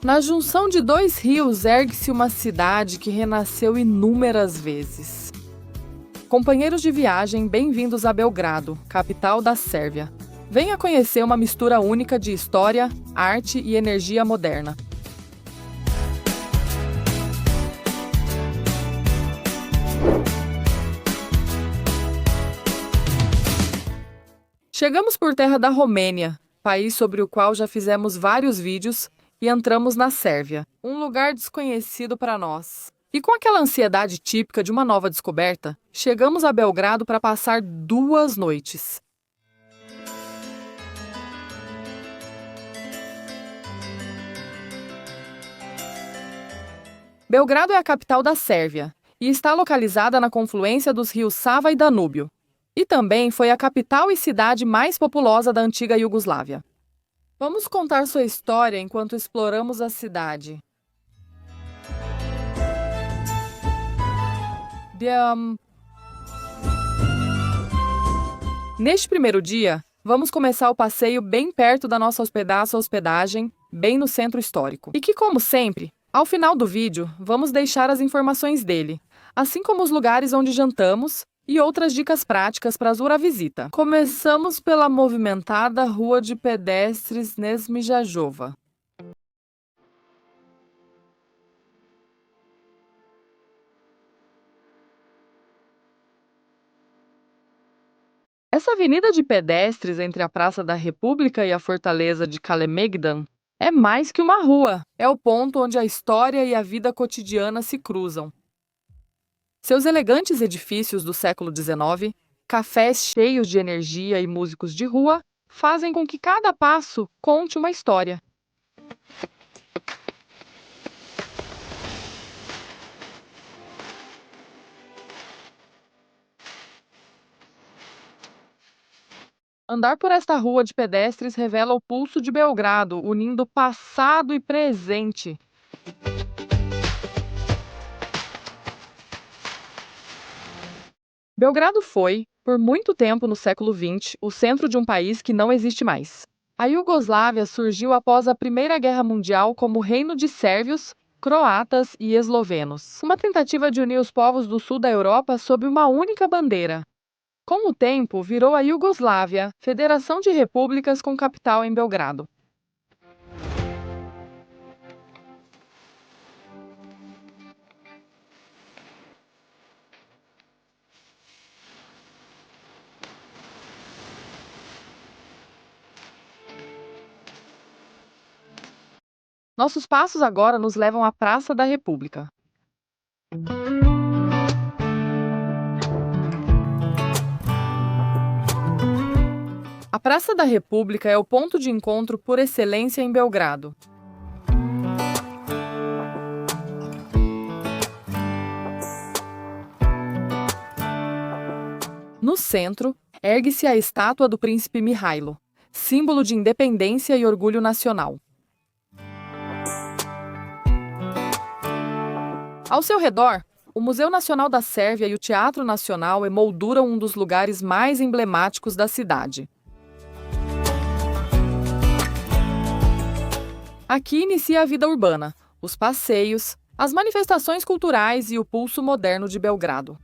Na junção de dois rios ergue-se uma cidade que renasceu inúmeras vezes. Companheiros de viagem, bem-vindos a Belgrado, capital da Sérvia. Venha conhecer uma mistura única de história, arte e energia moderna. Chegamos por terra da Romênia, país sobre o qual já fizemos vários vídeos, e entramos na Sérvia, um lugar desconhecido para nós. E com aquela ansiedade típica de uma nova descoberta, chegamos a Belgrado para passar 2 noites. Belgrado é a capital da Sérvia e está localizada na confluência dos rios Sava e Danúbio. E também foi a capital e cidade mais populosa da antiga Iugoslávia. Vamos contar sua história enquanto exploramos a cidade. Neste primeiro dia, vamos começar o passeio bem perto da nossa hospedagem, bem no centro histórico. E que, como sempre, ao final do vídeo, vamos deixar as informações dele, assim como os lugares onde jantamos e outras dicas práticas para a visita. Começamos pela movimentada Rua de Pedestres Nesmijajova. Essa avenida de pedestres entre a Praça da República e a Fortaleza de Kalemegdan é mais que uma rua, é o ponto onde a história e a vida cotidiana se cruzam. Seus elegantes edifícios do século XIX, cafés cheios de energia e músicos de rua fazem com que cada passo conte uma história. Andar por esta rua de pedestres revela o pulso de Belgrado, unindo passado e presente. Belgrado foi, por muito tempo no século XX, o centro de um país que não existe mais. A Iugoslávia surgiu após a Primeira Guerra Mundial como reino de sérvios, croatas e eslovenos. Uma tentativa de unir os povos do sul da Europa sob uma única bandeira. Com o tempo, virou a Iugoslávia, Federação de Repúblicas com capital em Belgrado. Nossos passos agora nos levam à Praça da República. A Praça da República é o ponto de encontro por excelência em Belgrado. No centro, ergue-se a estátua do príncipe Mihailo, símbolo de independência e orgulho nacional. Ao seu redor, o Museu Nacional da Sérvia e o Teatro Nacional emolduram um dos lugares mais emblemáticos da cidade. Aqui inicia a vida urbana, os passeios, as manifestações culturais e o pulso moderno de Belgrado.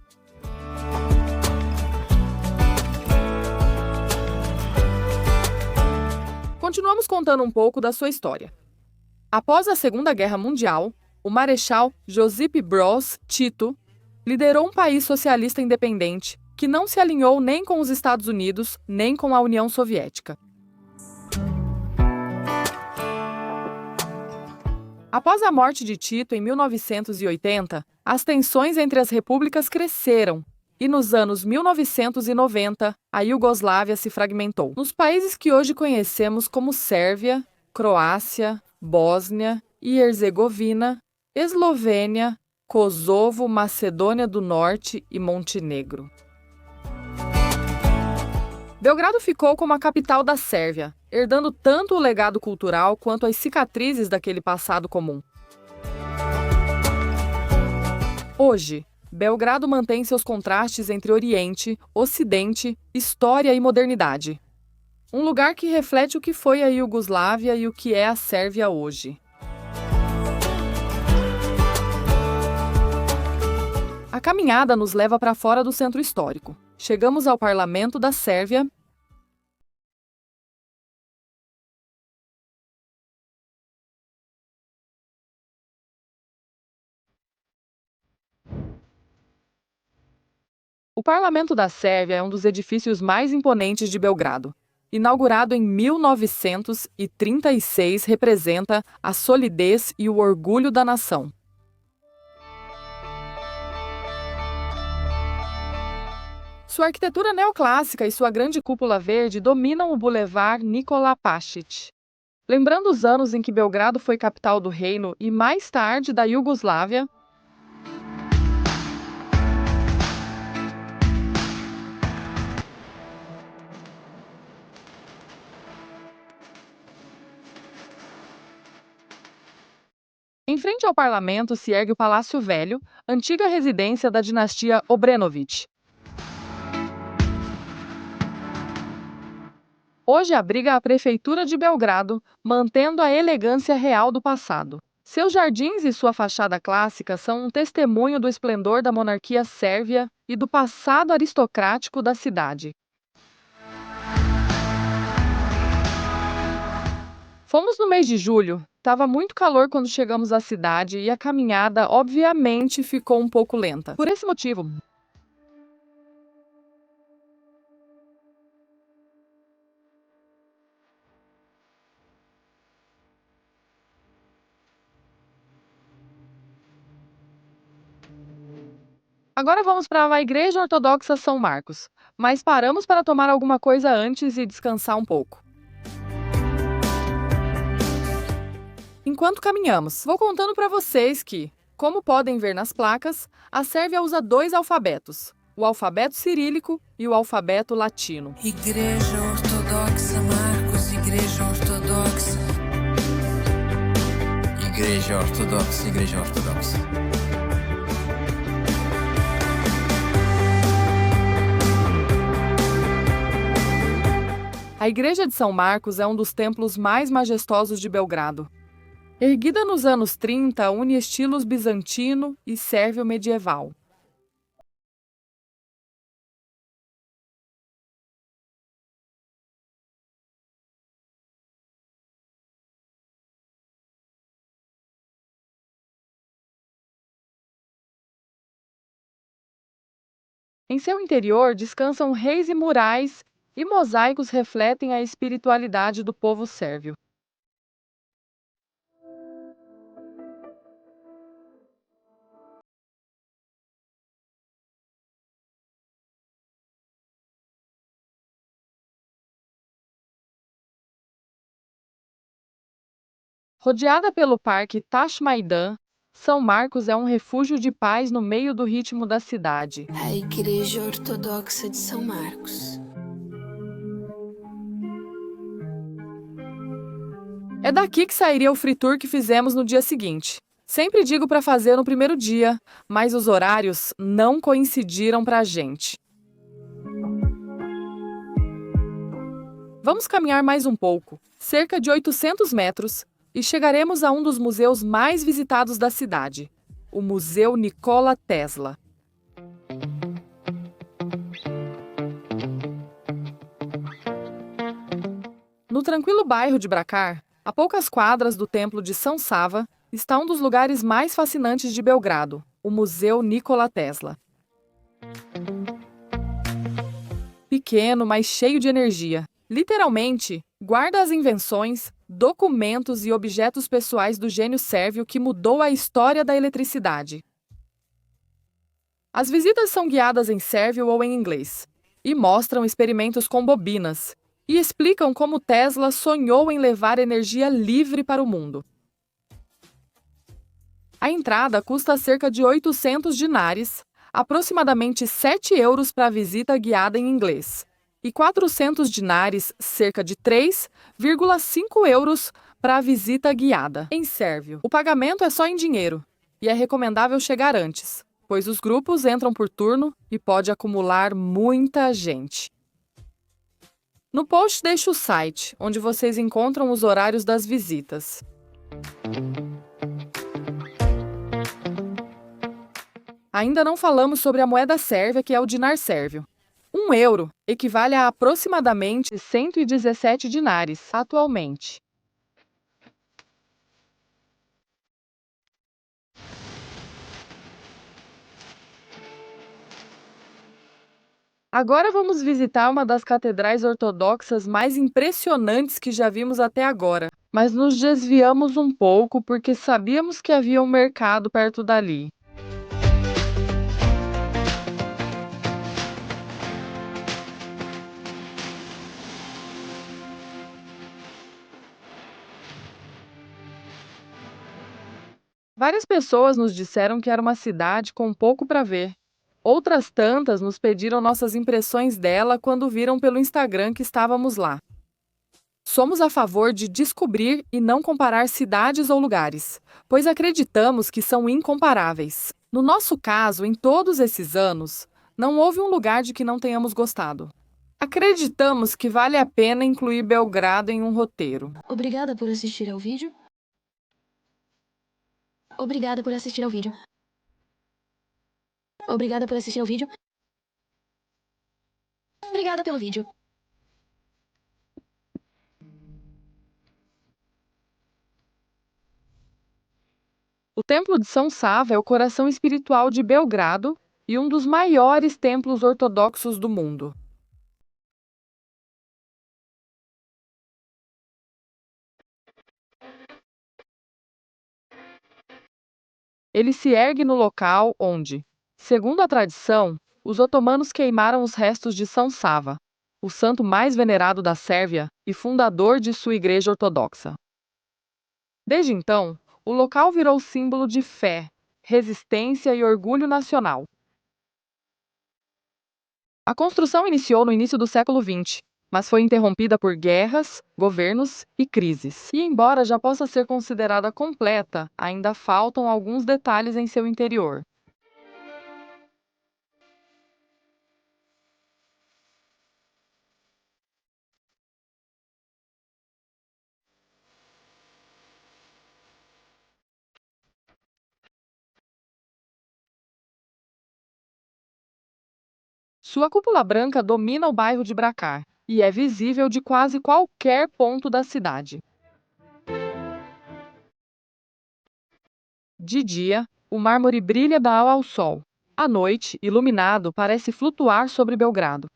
Continuamos contando um pouco da sua história. Após a Segunda Guerra Mundial, o Marechal Josip Broz Tito liderou um país socialista independente que não se alinhou nem com os Estados Unidos, nem com a União Soviética. Após a morte de Tito em 1980, as tensões entre as repúblicas cresceram e nos anos 1990, a Iugoslávia se fragmentou. Nos países que hoje conhecemos como Sérvia, Croácia, Bósnia e Herzegovina, Eslovênia, Kosovo, Macedônia do Norte e Montenegro. Belgrado ficou como a capital da Sérvia, herdando tanto o legado cultural quanto as cicatrizes daquele passado comum. Hoje, Belgrado mantém seus contrastes entre Oriente, Ocidente, história e modernidade. Um lugar que reflete o que foi a Iugoslávia e o que é a Sérvia hoje. caminhada nos leva para fora do centro histórico. Chegamos ao Parlamento da Sérvia. O Parlamento da Sérvia é um dos edifícios mais imponentes de Belgrado. Inaugurado em 1936, representa a solidez e o orgulho da nação. Sua arquitetura neoclássica e sua grande cúpula verde dominam o Boulevard Nikola Pašić. Lembrando os anos em que Belgrado foi capital do reino e mais tarde da Iugoslávia, em frente ao parlamento se ergue o Palácio Velho, antiga residência da dinastia Obrenović. Hoje abriga a Prefeitura de Belgrado, mantendo a elegância real do passado. Seus jardins e sua fachada clássica são um testemunho do esplendor da monarquia sérvia e do passado aristocrático da cidade. Fomos no mês de julho, estava muito calor quando chegamos à cidade e a caminhada, obviamente, ficou um pouco lenta. Por esse motivo, agora vamos para a Igreja Ortodoxa São Marcos, mas paramos para tomar alguma coisa antes e descansar um pouco. Enquanto caminhamos, vou contando para vocês que, como podem ver nas placas, a Sérvia usa 2 alfabetos, o alfabeto cirílico e o alfabeto latino. Igreja Ortodoxa Marcos, Igreja Ortodoxa. Igreja Ortodoxa, Igreja Ortodoxa. A Igreja de São Marcos é um dos templos mais majestosos de Belgrado. Erguida nos anos 30, une estilos bizantino e sérvio medieval. Em seu interior descansam reis e murais, e mosaicos refletem a espiritualidade do povo sérvio. Rodeada pelo Parque Tash Maidan, São Marcos é um refúgio de paz no meio do ritmo da cidade. A Igreja Ortodoxa de São Marcos. É daqui que sairia o free tour que fizemos no dia seguinte. Sempre digo para fazer no primeiro dia, mas os horários não coincidiram para a gente. Vamos caminhar mais um pouco, cerca de 800 metros, e chegaremos a um dos museus mais visitados da cidade, o Museu Nikola Tesla. No tranquilo bairro de Bracar, a poucas quadras do Templo de São Sava, está um dos lugares mais fascinantes de Belgrado, o Museu Nikola Tesla. Pequeno, mas cheio de energia. Literalmente, guarda as invenções, documentos e objetos pessoais do gênio sérvio que mudou a história da eletricidade. As visitas são guiadas em sérvio ou em inglês, e mostram experimentos com bobinas, e explicam como Tesla sonhou em levar energia livre para o mundo. A entrada custa cerca de 800 dinares, aproximadamente 7 euros para a visita guiada em inglês, e 400 dinares, cerca de 3,5 euros, para a visita guiada em sérvio. O pagamento é só em dinheiro, e é recomendável chegar antes, pois os grupos entram por turno e pode acumular muita gente. No post deixo o site, onde vocês encontram os horários das visitas. Ainda não falamos sobre a moeda sérvia, que é o dinar sérvio. 1 euro equivale a aproximadamente 117 dinares, atualmente. Agora vamos visitar uma das catedrais ortodoxas mais impressionantes que já vimos até agora. Mas nos desviamos um pouco porque sabíamos que havia um mercado perto dali. Várias pessoas nos disseram que era uma cidade com pouco para ver. Outras tantas nos pediram nossas impressões dela quando viram pelo Instagram que estávamos lá. Somos a favor de descobrir e não comparar cidades ou lugares, pois acreditamos que são incomparáveis. No nosso caso, em todos esses anos, não houve um lugar de que não tenhamos gostado. Acreditamos que vale a pena incluir Belgrado em um roteiro. Obrigada por assistir ao vídeo. Obrigada por assistir ao vídeo. Obrigada por assistir ao vídeo. Obrigada pelo vídeo. O Templo de São Sava é o coração espiritual de Belgrado e um dos maiores templos ortodoxos do mundo. Ele se ergue no local onde, segundo a tradição, os otomanos queimaram os restos de São Sava, o santo mais venerado da Sérvia e fundador de sua igreja ortodoxa. Desde então, o local virou símbolo de fé, resistência e orgulho nacional. A construção iniciou no início do século XX, mas foi interrompida por guerras, governos e crises. E embora já possa ser considerada completa, ainda faltam alguns detalhes em seu interior. Sua cúpula branca domina o bairro de Bracar e é visível de quase qualquer ponto da cidade. De dia, o mármore brilha ao sol. À noite, iluminado, parece flutuar sobre Belgrado.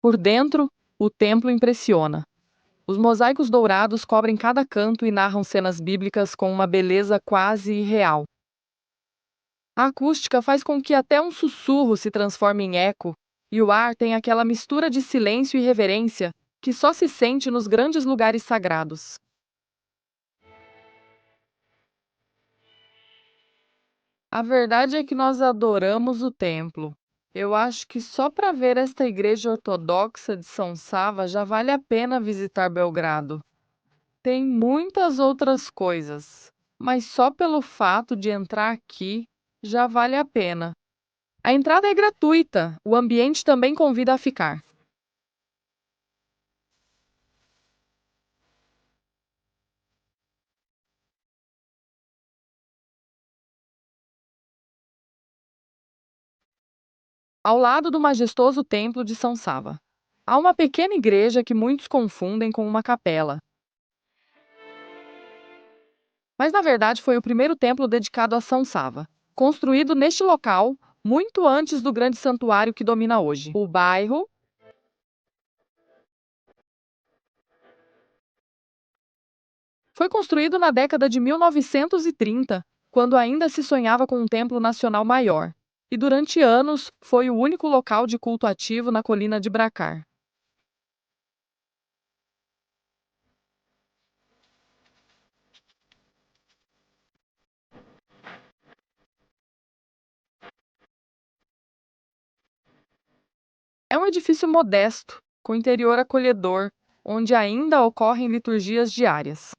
Por dentro, o templo impressiona. Os mosaicos dourados cobrem cada canto e narram cenas bíblicas com uma beleza quase irreal. A acústica faz com que até um sussurro se transforme em eco, e o ar tem aquela mistura de silêncio e reverência que só se sente nos grandes lugares sagrados. A verdade é que nós adoramos o templo. Eu acho que só para ver esta igreja ortodoxa de São Sava já vale a pena visitar Belgrado. Tem muitas outras coisas, mas só pelo fato de entrar aqui já vale a pena. A entrada é gratuita, o ambiente também convida a ficar. Ao lado do majestoso templo de São Sava, há uma pequena igreja que muitos confundem com uma capela. Mas na verdade foi o primeiro templo dedicado a São Sava, construído neste local muito antes do grande santuário que domina hoje. O bairro foi construído na década de 1930, quando ainda se sonhava com um templo nacional maior, e durante anos foi o único local de culto ativo na colina de Bracar. É um edifício modesto, com interior acolhedor, onde ainda ocorrem liturgias diárias.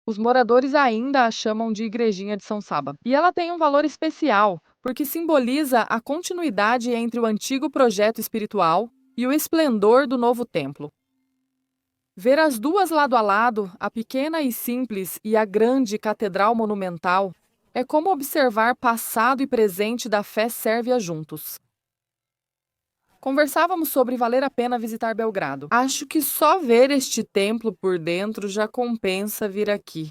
Os moradores ainda a chamam de Igrejinha de São Saba. E ela tem um valor especial, porque simboliza a continuidade entre o antigo projeto espiritual e o esplendor do novo templo. Ver as duas lado a lado, a pequena e simples e a grande catedral monumental, é como observar passado e presente da fé sérvia juntos. Conversávamos sobre valer a pena visitar Belgrado. Acho que só ver este templo por dentro já compensa vir aqui.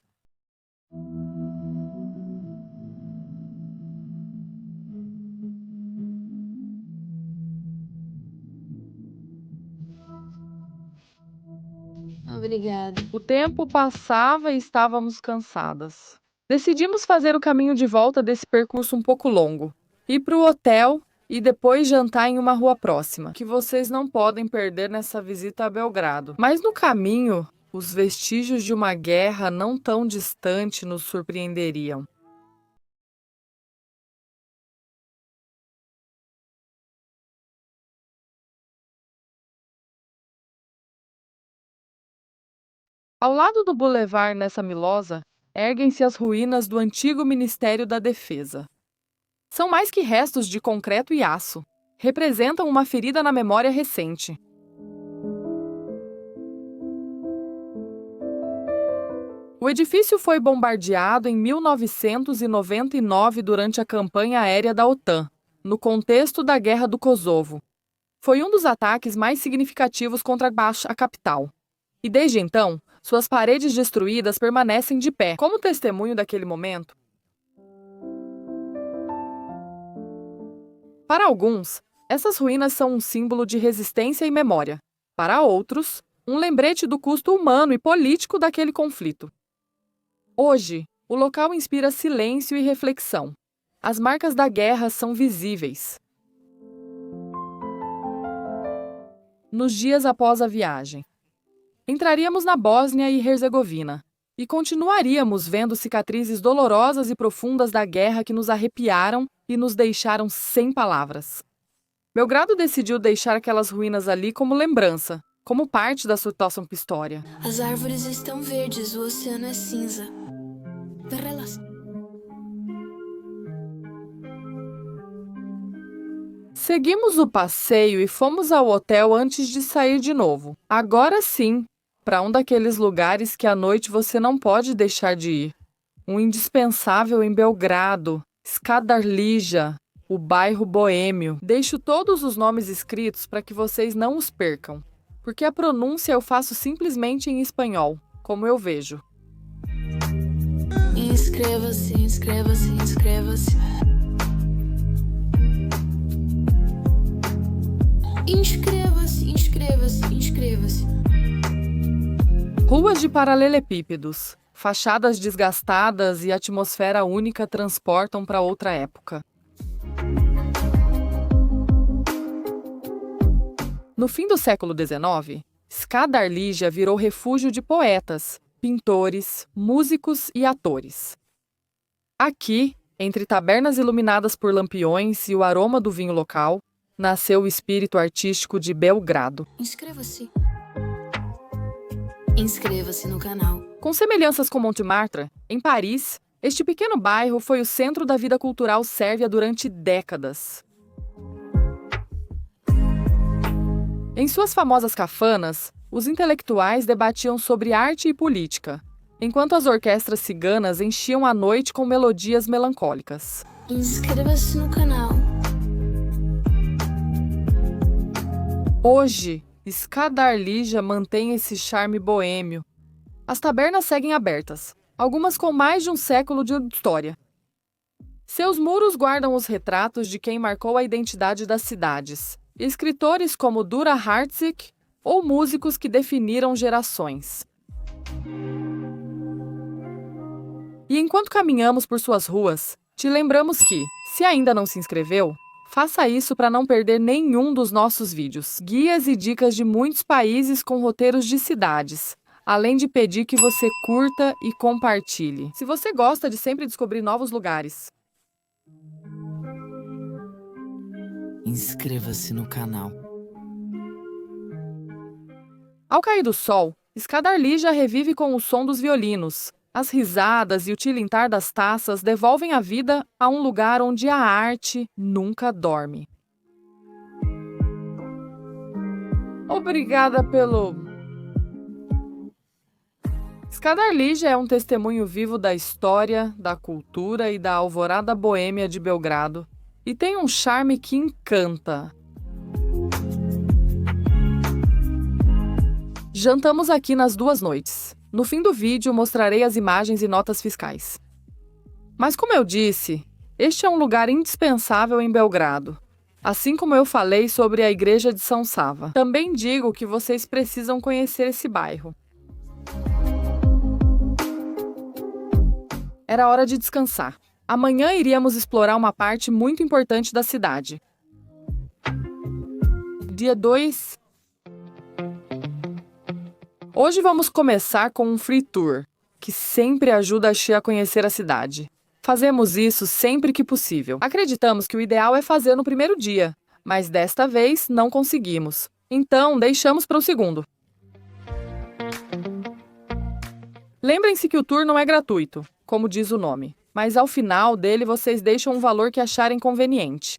Obrigada. O tempo passava e estávamos cansadas. Decidimos fazer o caminho de volta desse percurso um pouco longo. Ir para o hotel e depois jantar em uma rua próxima, que vocês não podem perder nessa visita a Belgrado. Mas no caminho, os vestígios de uma guerra não tão distante nos surpreenderiam. Ao lado do bulevar nessa Milosa, erguem-se as ruínas do antigo Ministério da Defesa. São mais que restos de concreto e aço. Representam uma ferida na memória recente. O edifício foi bombardeado em 1999 durante a campanha aérea da OTAN, no contexto da Guerra do Kosovo. Foi um dos ataques mais significativos contra a capital. E desde então, suas paredes destruídas permanecem de pé, como testemunho daquele momento. Para alguns, essas ruínas são um símbolo de resistência e memória. Para outros, um lembrete do custo humano e político daquele conflito. Hoje, o local inspira silêncio e reflexão. As marcas da guerra são visíveis. Nos dias após a viagem, entraríamos na Bósnia e Herzegovina e continuaríamos vendo cicatrizes dolorosas e profundas da guerra que nos arrepiaram e nos deixaram sem palavras. Belgrado decidiu deixar aquelas ruínas ali como lembrança, como parte da sua história. As árvores estão verdes, o oceano é cinza. Seguimos o passeio e fomos ao hotel antes de sair de novo. Agora sim, para um daqueles lugares que à noite você não pode deixar de ir. Um indispensável em Belgrado, Skadarlija, o bairro boêmio. Deixo todos os nomes escritos para que vocês não os percam, porque a pronúncia eu faço simplesmente em espanhol, como eu vejo. Inscreva-se, inscreva-se, inscreva-se. Inscreva-se, inscreva-se, inscreva-se. Ruas de paralelepípedos, fachadas desgastadas e atmosfera única transportam para outra época. No fim do século XIX, Skadarlija virou refúgio de poetas, pintores, músicos e atores. Aqui, entre tabernas iluminadas por lampiões e o aroma do vinho local, nasceu o espírito artístico de Belgrado. Inscreva-se. Inscreva-se no canal. Com semelhanças com Montmartre, em Paris, este pequeno bairro foi o centro da vida cultural sérvia durante décadas. Em suas famosas cafanas, os intelectuais debatiam sobre arte e política, enquanto as orquestras ciganas enchiam a noite com melodias melancólicas. Inscreva-se no canal. Hoje, Skadarlija mantém esse charme boêmio. As tabernas seguem abertas, algumas com mais de um século de história. Seus muros guardam os retratos de quem marcou a identidade das cidades, escritores como Dura Hartzik ou músicos que definiram gerações. E enquanto caminhamos por suas ruas, te lembramos que, se ainda não se inscreveu, faça isso para não perder nenhum dos nossos vídeos. Guias e dicas de muitos países com roteiros de cidades, além de pedir que você curta e compartilhe. Se você gosta de sempre descobrir novos lugares. Inscreva-se no canal. Ao cair do sol, Skadarlija revive com o som dos violinos. As risadas e o tilintar das taças devolvem a vida a um lugar onde a arte nunca dorme. Obrigada pelo Escadar Ligia é um testemunho vivo da história, da cultura e da alvorada boêmia de Belgrado e tem um charme que encanta. Jantamos aqui nas 2 noites. No fim do vídeo mostrarei as imagens e notas fiscais. Mas como eu disse, este é um lugar indispensável em Belgrado. Assim como eu falei sobre a igreja de São Sava. Também digo que vocês precisam conhecer esse bairro. Era hora de descansar. Amanhã iríamos explorar uma parte muito importante da cidade. Dia 2. Hoje vamos começar com um free tour, que sempre ajuda a Xi a conhecer a cidade. Fazemos isso sempre que possível. Acreditamos que o ideal é fazer no primeiro dia, mas desta vez não conseguimos. Então, deixamos para o segundo. Lembrem-se que o tour não é gratuito, como diz o nome, mas ao final dele vocês deixam um valor que acharem conveniente.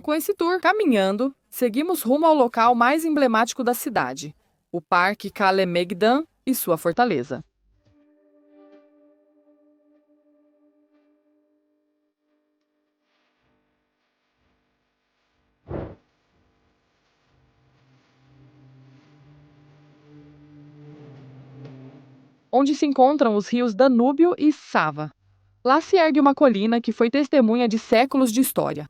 Com esse tour, caminhando, seguimos rumo ao local mais emblemático da cidade, o Parque Kalemegdan e sua fortaleza. Onde se encontram os rios Danúbio e Sava. Lá se ergue uma colina que foi testemunha de séculos de história.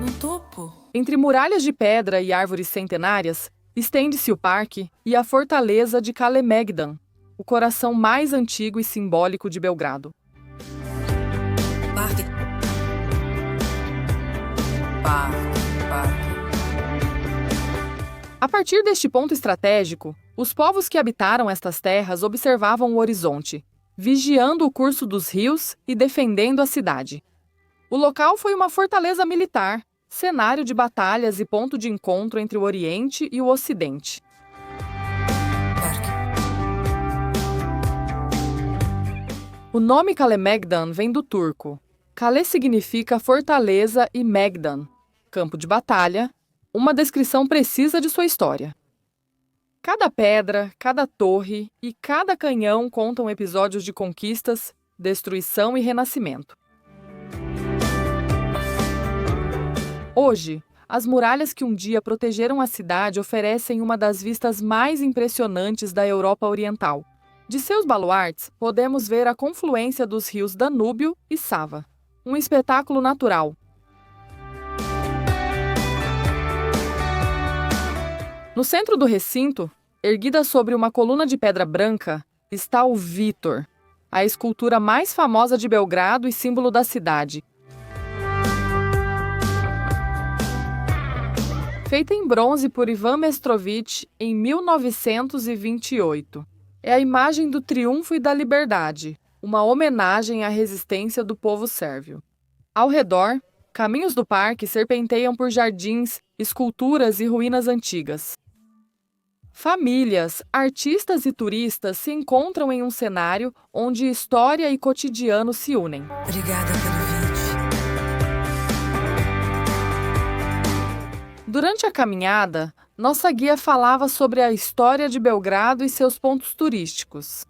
No topo? Entre muralhas de pedra e árvores centenárias, estende-se o parque e a fortaleza de Kalemegdan, o coração mais antigo e simbólico de Belgrado. Parque. Parque. A partir deste ponto estratégico, os povos que habitaram estas terras observavam o horizonte, vigiando o curso dos rios e defendendo a cidade. O local foi uma fortaleza militar, cenário de batalhas e ponto de encontro entre o Oriente e o Ocidente. Parque. O nome Kalemegdan vem do turco. Kale significa fortaleza e Megdan, campo de batalha, uma descrição precisa de sua história. Cada pedra, cada torre e cada canhão contam episódios de conquistas, destruição e renascimento. Hoje, as muralhas que um dia protegeram a cidade oferecem uma das vistas mais impressionantes da Europa Oriental. De seus baluartes, podemos ver a confluência dos rios Danúbio e Sava, um espetáculo natural. No centro do recinto, erguida sobre uma coluna de pedra branca, está o Vítor, a escultura mais famosa de Belgrado e símbolo da cidade. Feita em bronze por Ivan Mestrović em 1928. É a imagem do triunfo e da liberdade, uma homenagem à resistência do povo sérvio. Ao redor, caminhos do parque serpenteiam por jardins, esculturas e ruínas antigas. Famílias, artistas e turistas se encontram em um cenário onde história e cotidiano se unem. Obrigada pelo vídeo. Durante a caminhada, nossa guia falava sobre a história de Belgrado e seus pontos turísticos.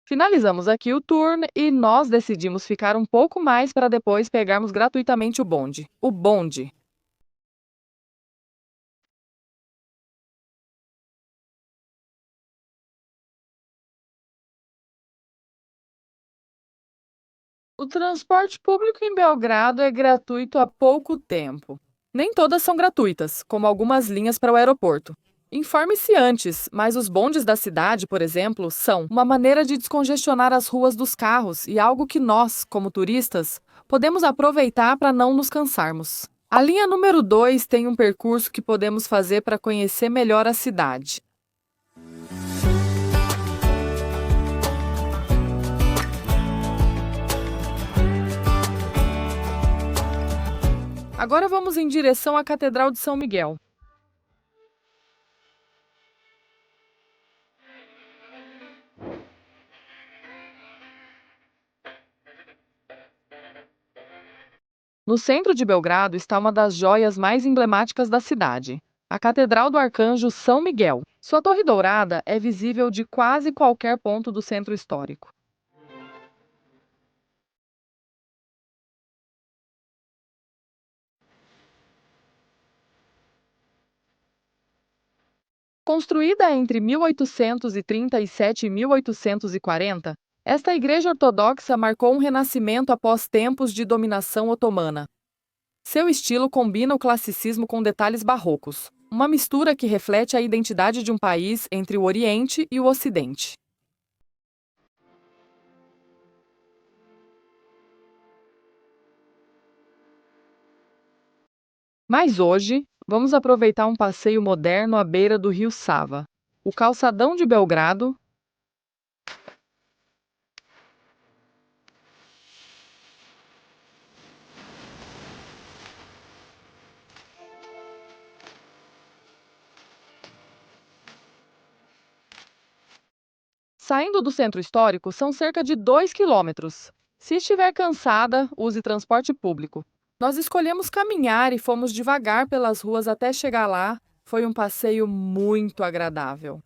Finalizamos aqui o tour e nós decidimos ficar um pouco mais para depois pegarmos gratuitamente o bonde. O bonde. O transporte público em Belgrado é gratuito há pouco tempo. Nem todas são gratuitas, como algumas linhas para o aeroporto. Informe-se antes, mas os bondes da cidade, por exemplo, são uma maneira de descongestionar as ruas dos carros e algo que nós, como turistas, podemos aproveitar para não nos cansarmos. A linha número 2 tem um percurso que podemos fazer para conhecer melhor a cidade. Agora vamos em direção à Catedral de São Miguel. No centro de Belgrado está uma das joias mais emblemáticas da cidade, a Catedral do Arcanjo São Miguel. Sua torre dourada é visível de quase qualquer ponto do centro histórico. Construída entre 1837 e 1840, esta igreja ortodoxa marcou um renascimento após tempos de dominação otomana. Seu estilo combina o classicismo com detalhes barrocos, uma mistura que reflete a identidade de um país entre o Oriente e o Ocidente. Mas hoje, vamos aproveitar um passeio moderno à beira do rio Sava. O calçadão de Belgrado. Saindo do centro histórico, são cerca de 2 quilômetros. Se estiver cansada, use transporte público. Nós escolhemos caminhar e fomos devagar pelas ruas até chegar lá. Foi um passeio muito agradável.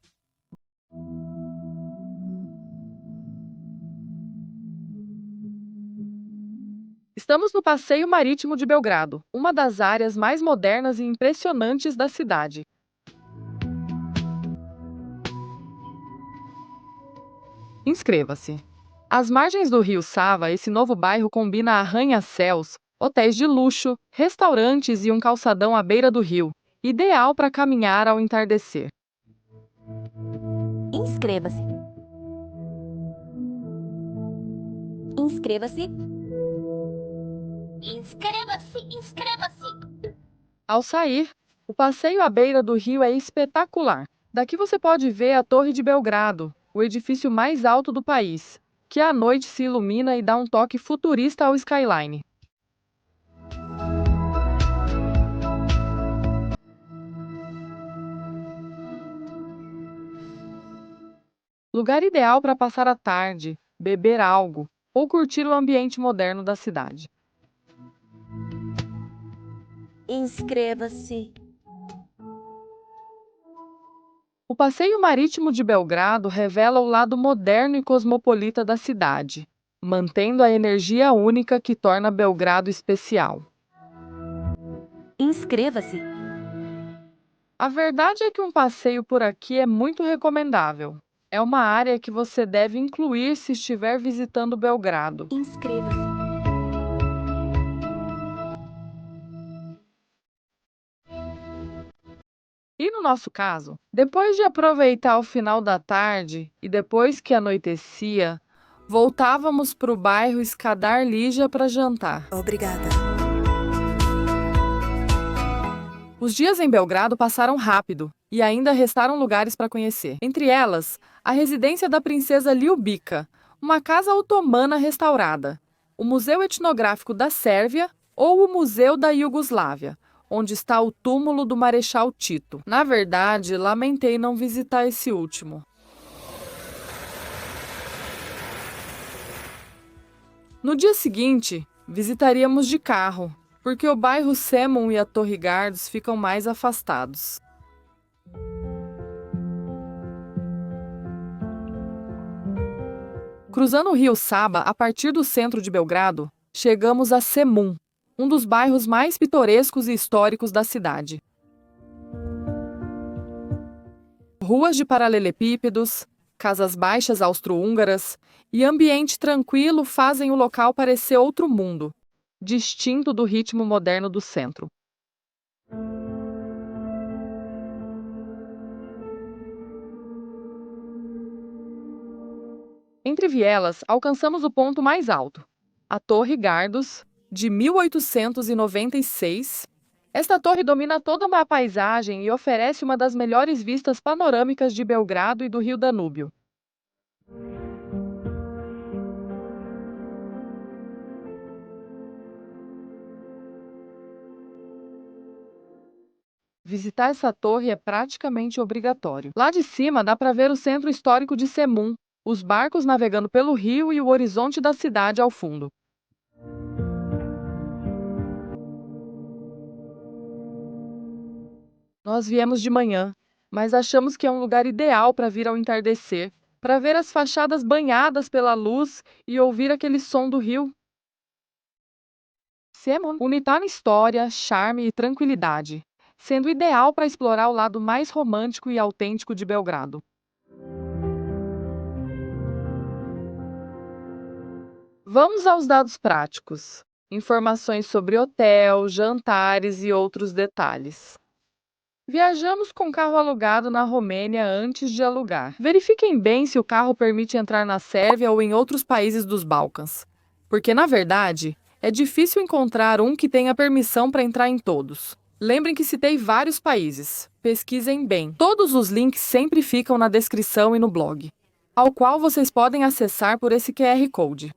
Estamos no Passeio Marítimo de Belgrado, uma das áreas mais modernas e impressionantes da cidade. Inscreva-se. Às margens do rio Sava, esse novo bairro combina arranha-céus, hotéis de luxo, restaurantes e um calçadão à beira do rio, ideal para caminhar ao entardecer. Inscreva-se. Inscreva-se. Inscreva-se. Inscreva-se. Ao sair, o passeio à beira do rio é espetacular. Daqui você pode ver a Torre de Belgrado, o edifício mais alto do país, que à noite se ilumina e dá um toque futurista ao skyline. Lugar ideal para passar a tarde, beber algo ou curtir o ambiente moderno da cidade. Inscreva-se. O passeio marítimo de Belgrado revela o lado moderno e cosmopolita da cidade, mantendo a energia única que torna Belgrado especial. Inscreva-se. A verdade é que um passeio por aqui é muito recomendável. É uma área que você deve incluir se estiver visitando Belgrado. Inscreva-se. E no nosso caso, depois de aproveitar o final da tarde e depois que anoitecia, voltávamos para o bairro Skadar Lija para jantar. Obrigada. Os dias em Belgrado passaram rápido e ainda restaram lugares para conhecer. Entre elas, a residência da princesa Ljubica, uma casa otomana restaurada, o Museu Etnográfico da Sérvia ou o Museu da Iugoslávia, onde está o túmulo do Marechal Tito. Na verdade, lamentei não visitar esse último. No dia seguinte, visitaríamos de carro, porque o bairro Zemun e a Torre Gardos ficam mais afastados. Cruzando o rio Saba, a partir do centro de Belgrado, chegamos a Zemun, um dos bairros mais pitorescos e históricos da cidade. Ruas de paralelepípedos, casas baixas austro-húngaras e ambiente tranquilo fazem o local parecer outro mundo, distinto do ritmo moderno do centro. Entre vielas, alcançamos o ponto mais alto, a Torre Gardos, de 1896. Esta torre domina toda uma paisagem e oferece uma das melhores vistas panorâmicas de Belgrado e do rio Danúbio. Visitar essa torre é praticamente obrigatório. Lá de cima dá para ver o centro histórico de Zemun, os barcos navegando pelo rio e o horizonte da cidade ao fundo. Nós viemos de manhã, mas achamos que é um lugar ideal para vir ao entardecer, para ver as fachadas banhadas pela luz e ouvir aquele som do rio. Zemun unitar história, charme e tranquilidade, sendo ideal para explorar o lado mais romântico e autêntico de Belgrado. Vamos aos dados práticos. Informações sobre hotel, jantares e outros detalhes. Viajamos com carro alugado na Romênia antes de alugar. Verifiquem bem se o carro permite entrar na Sérvia ou em outros países dos Balcãs, porque, na verdade, é difícil encontrar um que tenha permissão para entrar em todos. Lembrem que citei vários países. Pesquisem bem. Todos os links sempre ficam na descrição e no blog, ao qual vocês podem acessar por esse QR Code.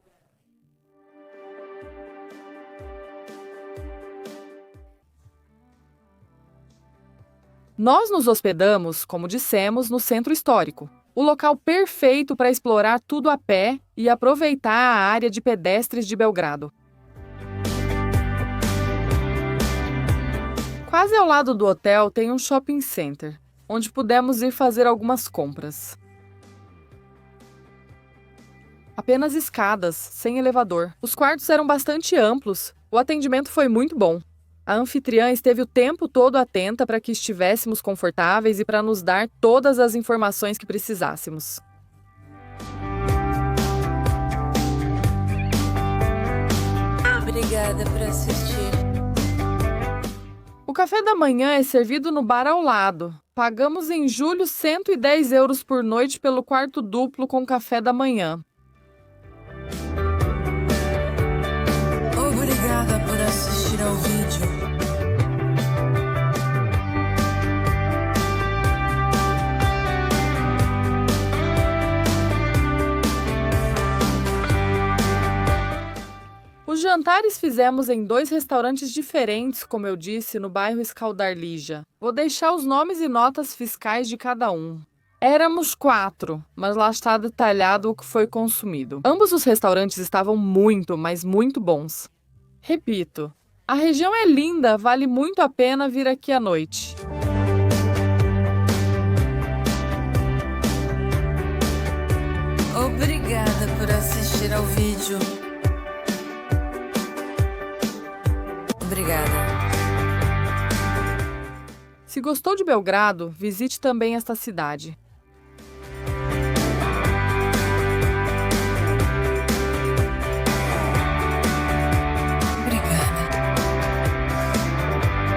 Nós nos hospedamos, como dissemos, no centro histórico, o local perfeito para explorar tudo a pé e aproveitar a área de pedestres de Belgrado. Quase ao lado do hotel tem um shopping center, onde pudemos ir fazer algumas compras. Apenas escadas, sem elevador. Os quartos eram bastante amplos, o atendimento foi muito bom. A anfitriã esteve o tempo todo atenta para que estivéssemos confortáveis e para nos dar todas as informações que precisássemos. Obrigada por assistir. O café da manhã é servido no bar ao lado. Pagamos em julho 110 euros por noite pelo quarto duplo com café da manhã. Obrigada por assistir ao vídeo. Os jantares fizemos em 2 restaurantes diferentes, como eu disse, no bairro Skaudarlija. Vou deixar os nomes e notas fiscais de cada um. Éramos 4, mas lá está detalhado o que foi consumido. Ambos os restaurantes estavam muito, mas muito bons. Repito, a região é linda, vale muito a pena vir aqui à noite. Obrigada por assistir ao vídeo. Obrigada. Se gostou de Belgrado, visite também esta cidade.